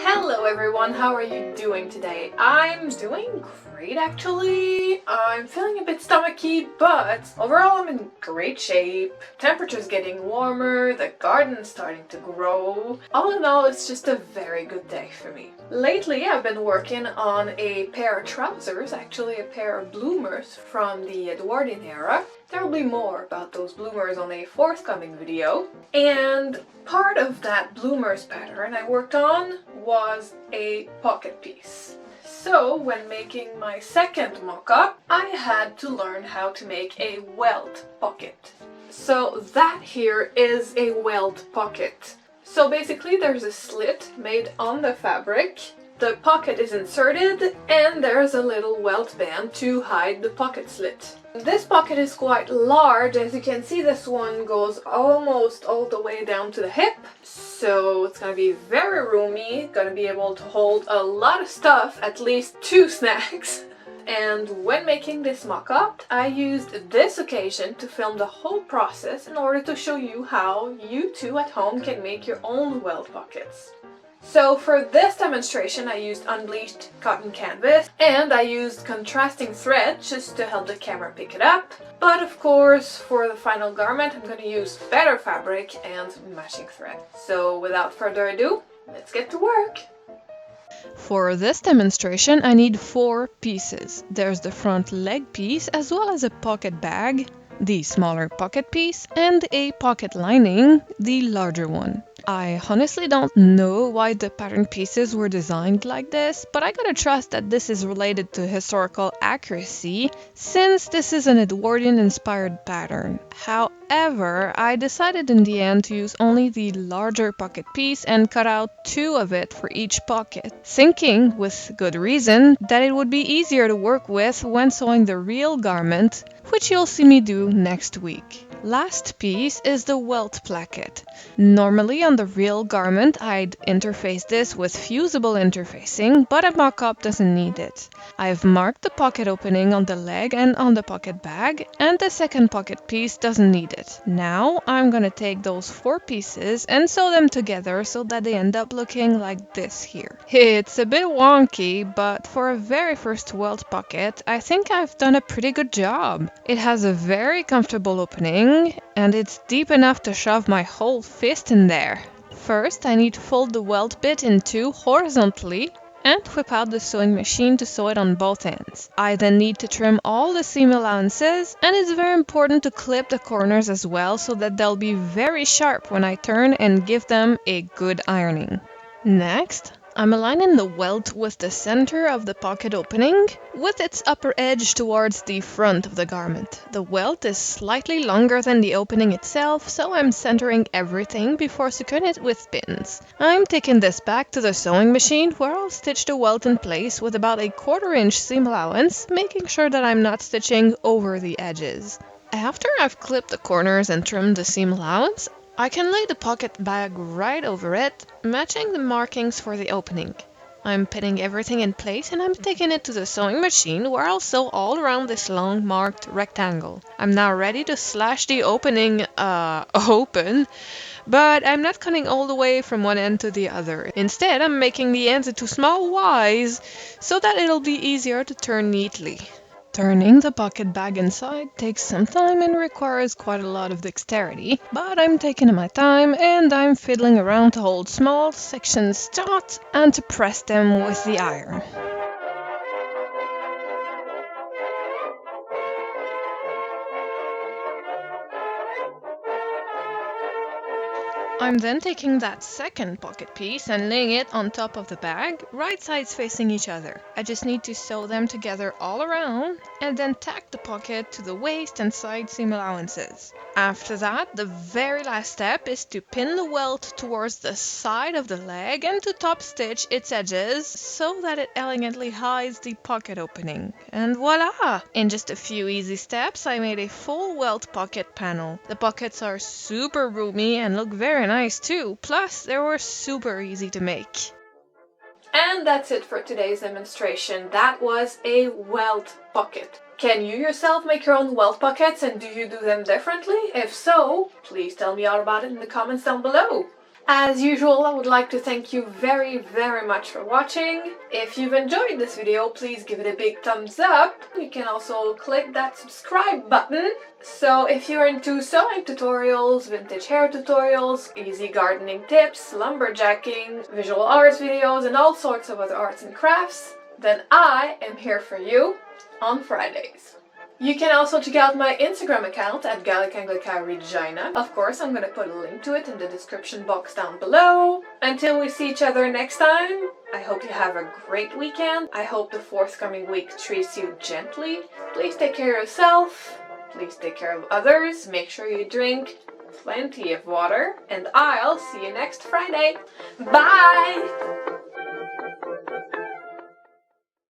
Hello everyone, how are you doing today? I'm doing great actually. I'm feeling a bit stomachy, but overall I'm in great shape. Temperature's getting warmer, the garden's starting to grow. All in all, it's just a very good day for me. Lately I've been working on a pair of trousers, actually a pair of bloomers from the Edwardian era. There will be more about those bloomers on a forthcoming video. And part of that bloomers pattern I worked on was a pocket piece. So when making my second mock-up, I had to learn how to make a welt pocket. So that here is a welt pocket. So basically there's a slit made on the fabric, the pocket is inserted, and there's a little welt band to hide the pocket slit. This pocket is quite large. As you can see, this one goes almost all the way down to the hip, so it's gonna be very roomy, gonna be able to hold a lot of stuff, at least 2 snacks. And when making this mock-up, I used this occasion to film the whole process in order to show you how you too at home can make your own welt pockets. So for this demonstration I used unbleached cotton canvas and I used contrasting thread just to help the camera pick it up. But of course for the final garment I'm going to use better fabric and matching thread. So without further ado, let's get to work! For this demonstration I need 4 pieces. There's the front leg piece as well as a pocket bag, the smaller pocket piece, and a pocket lining, the larger one. I honestly don't know why the pattern pieces were designed like this, but I gotta trust that this is related to historical accuracy, since this is an Edwardian inspired pattern. However, I decided in the end to use only the larger pocket piece and cut out 2 of it for each pocket, thinking, with good reason, that it would be easier to work with when sewing the real garment, which you'll see me do next week. Last piece is the welt placket. Normally on the real garment I'd interface this with fusible interfacing, but a mock-up doesn't need it. I've marked the pocket opening on the leg and on the pocket bag, and the second pocket piece doesn't need it. Now I'm gonna take those 4 pieces and sew them together so that they end up looking like this here. It's a bit wonky, but for a very first welt pocket I think I've done a pretty good job. It has a very comfortable opening and it's deep enough to shove my whole fist in there. First I need to fold the welt bit in 2 horizontally and whip out the sewing machine to sew it on both ends. I then need to trim all the seam allowances, and it's very important to clip the corners as well so that they'll be very sharp when I turn and give them a good ironing. Next, I'm aligning the welt with the center of the pocket opening, with its upper edge towards the front of the garment. The welt is slightly longer than the opening itself, so I'm centering everything before securing it with pins. I'm taking this back to the sewing machine where I'll stitch the welt in place with about a 1/4 inch seam allowance, making sure that I'm not stitching over the edges. After I've clipped the corners and trimmed the seam allowance, I can lay the pocket bag right over it, matching the markings for the opening. I'm pinning everything in place and I'm taking it to the sewing machine where I'll sew all around this long marked rectangle. I'm now ready to slash the opening open, but I'm not cutting all the way from one end to the other. Instead, I'm making the ends into small Ys so that it'll be easier to turn neatly. Turning the pocket bag inside takes some time and requires quite a lot of dexterity, but I'm taking my time and I'm fiddling around to hold small sections taut and to press them with the iron. I'm then taking that second pocket piece and laying it on top of the bag, right sides facing each other. I just need to sew them together all around and then tack the pocket to the waist and side seam allowances. After that, the very last step is to pin the welt towards the side of the leg and to top stitch its edges so that it elegantly hides the pocket opening. And voila! In just a few easy steps, I made a full welt pocket panel. The pockets are super roomy and look very nice too, plus they were super easy to make. And that's it for today's demonstration. That was a welt pocket. Can you yourself make your own welt pockets, and do you do them differently? If so, please tell me all about it in the comments down below. As usual, I would like to thank you very, very much for watching. If you've enjoyed this video, please give it a big thumbs up. You can also click that subscribe button. So if you're into sewing tutorials, vintage hair tutorials, easy gardening tips, lumberjacking, visual arts videos, and all sorts of other arts and crafts, then I am here for you on Fridays. You can also check out my Instagram account at GallicAnglicaRegina. Of course, I'm gonna put a link to it in the description box down below. Until we see each other next time, I hope you have a great weekend. I hope the forthcoming week treats you gently. Please take care of yourself. Please take care of others. Make sure you drink plenty of water. And I'll see you next Friday. Bye!